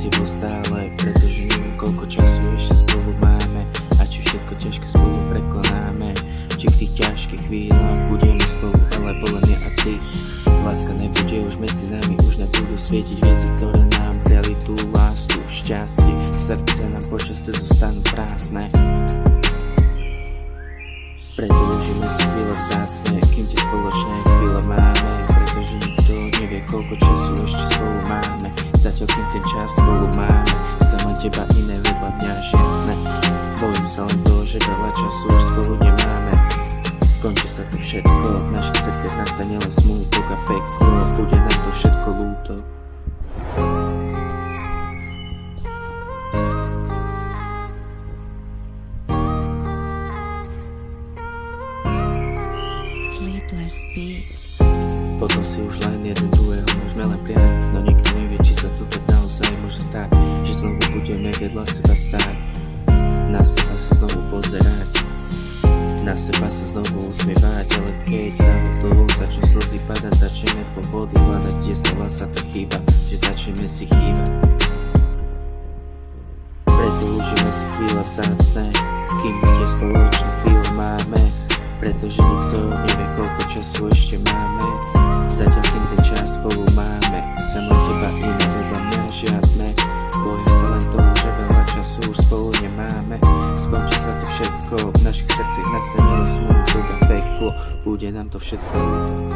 tebou stále, pretože neviem, koľko času ešte spolu máme a či všetko ťažké spolu prekonáme, či v tých ťažkých chvíľach budeme spolu, alebo len ja a ty. Láska nebude už medzi nami, už nebudú svietiť hviezdy, ktoré nám dali tú lásku, šťastie, srdce nám počasie zostanú prázdne. Predĺžime si chvíle vzácne, kým tie spoločné chvíle máme, pretože nikto nevie, koľko času ešte spolu máme. Zatiaľ kým ten čas spolu máme, chcem len teba, iné vedľa mňa žiadne. Bojím sa len toho, že veľa času už spolu nemáme. Skončí sa to všetko, v našich srdciach nastane len smútok a peklo, bude nám to všetko ľúto. Potom si už len jeden druhého môžeme len prijať, no nikto nevie, či sa to tak naozaj môže stať, že znovu budeme vedľa seba stáť, na seba sa znovu pozerať, na seba sa znovu usmievať, ale keď náhodou začnú slzy padať, začneme dôvody hľadať, kde stala sa tá chyba, že začneme si chýbať. Predĺžime si chvíle vzácne, kým tie spoločné chvíle máme, pretože nikto nevie, koľko času ešte máme. Zatiaľ kým ten čas spolu máme, chcem len teba, iné vedľa mňa žiadne. Bojím sa len toho, že veľa času už spolu nemáme. Skončí sa to všetko, v našich srdciach nastane len smútok a peklo, bude nám to všetko ľúto.